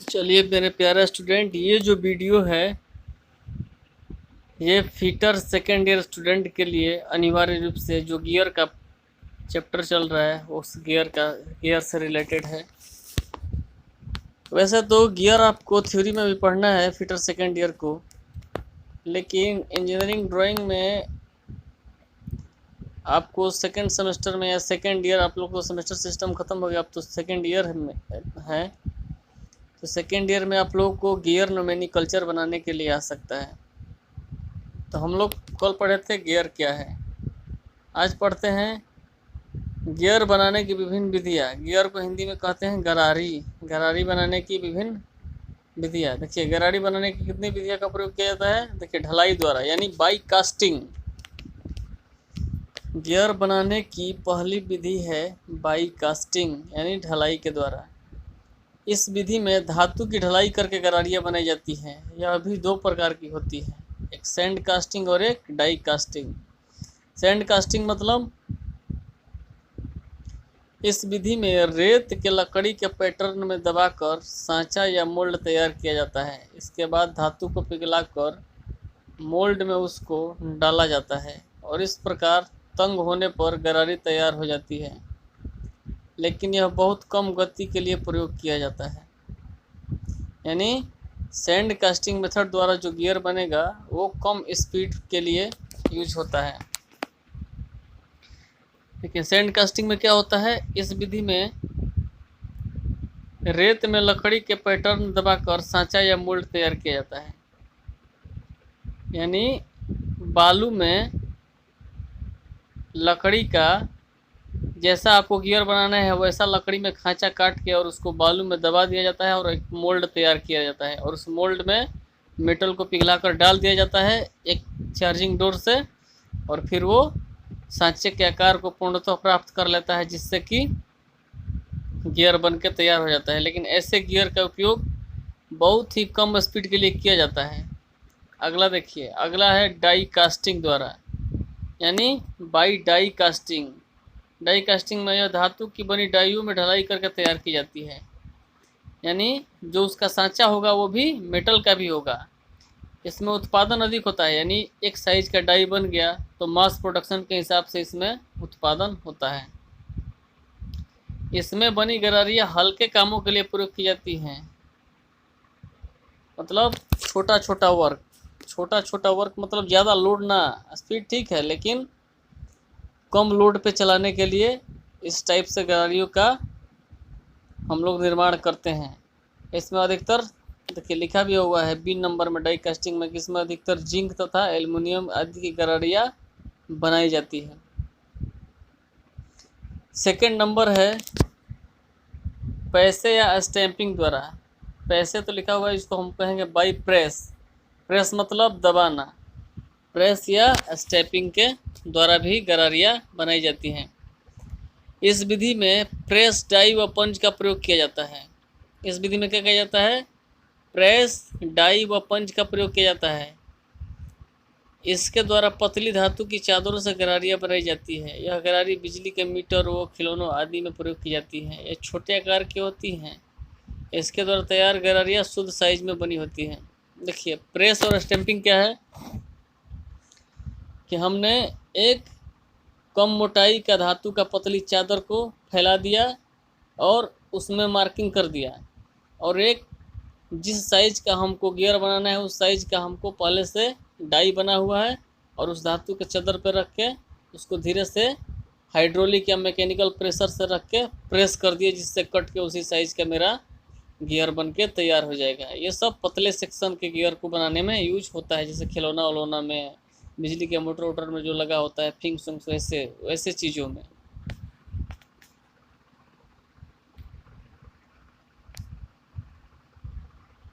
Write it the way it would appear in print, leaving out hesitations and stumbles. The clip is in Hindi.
चलिए मेरे प्यारे स्टूडेंट, ये जो वीडियो है ये फिटर सेकेंड ईयर स्टूडेंट के लिए अनिवार्य रूप से जो गियर का चैप्टर चल रहा है उस गियर से रिलेटेड है। वैसे तो गियर आपको थ्योरी में भी पढ़ना है फिटर सेकेंड ईयर को, लेकिन इंजीनियरिंग ड्राइंग में आपको सेकेंड सेमेस्टर में या सेकेंड ईयर, आप लोग को सेमेस्टर सिस्टम ख़त्म हो गया, अब तो सेकेंड ईयर में है, तो सेकेंड ईयर में आप लोगों को गियर नोमेनक्लेचर बनाने के लिए आ सकता है। तो हम लोग कल पढ़े थे गियर क्या है, आज पढ़ते हैं गियर बनाने की विभिन्न विधियाँ। गियर को हिंदी में कहते हैं गरारी। गरारी बनाने की विभिन्न विधियाँ। देखिए गरारी बनाने की कितनी विधियाँ का प्रयोग किया जाता है। देखिए ढलाई द्वारा यानी बाई कास्टिंग। गियर बनाने की पहली विधि है बाई कास्टिंग यानी ढलाई के द्वारा। इस विधि में धातु की ढलाई करके गरारियाँ बनाई जाती हैं। यह भी दो प्रकार की होती है, एक सैंड कास्टिंग और एक डाई कास्टिंग। सैंड कास्टिंग मतलब इस विधि में रेत के लकड़ी के पैटर्न में दबाकर सांचा या मोल्ड तैयार किया जाता है। इसके बाद धातु को पिघलाकर मोल्ड में उसको डाला जाता है और इस प्रकार तंग होने पर गरारी तैयार हो जाती है, लेकिन यह बहुत कम गति के लिए प्रयोग किया जाता है। यानी सैंड कास्टिंग मेथड द्वारा जो गियर बनेगा वो कम स्पीड के लिए यूज होता है। देखिए सैंड कास्टिंग में क्या होता है, इस विधि में रेत में लकड़ी के पैटर्न दबाकर सांचा या मोल्ड तैयार किया जाता है। यानी बालू में लकड़ी का जैसा आपको गियर बनाना है वैसा लकड़ी में खांचा काट के और उसको बालू में दबा दिया जाता है और एक मोल्ड तैयार किया जाता है और उस मोल्ड में मेटल को पिघलाकर डाल दिया जाता है एक चार्जिंग डोर से, और फिर वो सांचे के आकार को पूर्णतः प्राप्त कर लेता है, जिससे कि गियर बन के तैयार हो जाता है। लेकिन ऐसे गियर का उपयोग बहुत ही कम स्पीड के लिए किया जाता है। अगला देखिए, अगला है डाई कास्टिंग द्वारा यानी by die casting. Die casting में यह धातु की बनी डाइयों में ढलाई करके तैयार की जाती है। यानी जो उसका सांचा होगा वो भी मेटल का भी होगा। इसमें उत्पादन अधिक होता है, यानी एक साइज का डाई बन गया तो मास प्रोडक्शन के हिसाब से इसमें उत्पादन होता है। इसमें बनी गरारियाँ हल्के कामों के लिए प्रयोग की जाती हैं, मतलब छोटा छोटा वर्क मतलब ज़्यादा लोड ना, स्पीड ठीक है लेकिन कम लोड पे चलाने के लिए इस टाइप से गरारियों का हम लोग निर्माण करते हैं। इसमें अधिकतर देखिए लिखा भी हुआ है बी नंबर में डाई कास्टिंग में, इसमें अधिकतर जिंक तथा एल्युमिनियम आदि की गरारियाँ बनाई जाती है। सेकंड नंबर है पैसे या स्टैंपिंग द्वारा। पैसे तो लिखा हुआ है, इसको हम कहेंगे बाई प्रेस। प्रेस मतलब दबाना। प्रेस या स्टैंपिंग के द्वारा भी गरारियाँ बनाई जाती हैं। इस विधि में प्रेस, डाई व पंच का प्रयोग किया जाता है। इस विधि में क्या किया जाता है, प्रेस, डाई व पंच का प्रयोग किया जाता है। इसके द्वारा पतली धातु की चादरों से गरारियाँ बनाई जाती है। यह गरारी बिजली के मीटर व खिलौनों आदि में प्रयोग की जाती हैं। ये छोटे आकार की होती हैं। इसके द्वारा तैयार गरारियाँ शुद्ध साइज में बनी होती हैं। देखिए प्रेस और स्टैंपिंग क्या है कि हमने एक कम मोटाई का धातु का पतली चादर को फैला दिया और उसमें मार्किंग कर दिया, और एक जिस साइज का हमको गियर बनाना है उस साइज का हमको पहले से डाई बना हुआ है और उस धातु के चादर पर रख के उसको धीरे से हाइड्रोलिक या मैकेनिकल प्रेशर से रख के प्रेस कर दिए, जिससे कट के उसी साइज का मेरा गियर बन के तैयार हो जाएगा। ये सब पतले सेक्शन के गियर को बनाने में यूज होता है, जैसे खिलौना उलौना में, बिजली के मोटर वोटर में जो लगा होता है, फिंग सुंग, वैसे चीज़ों में।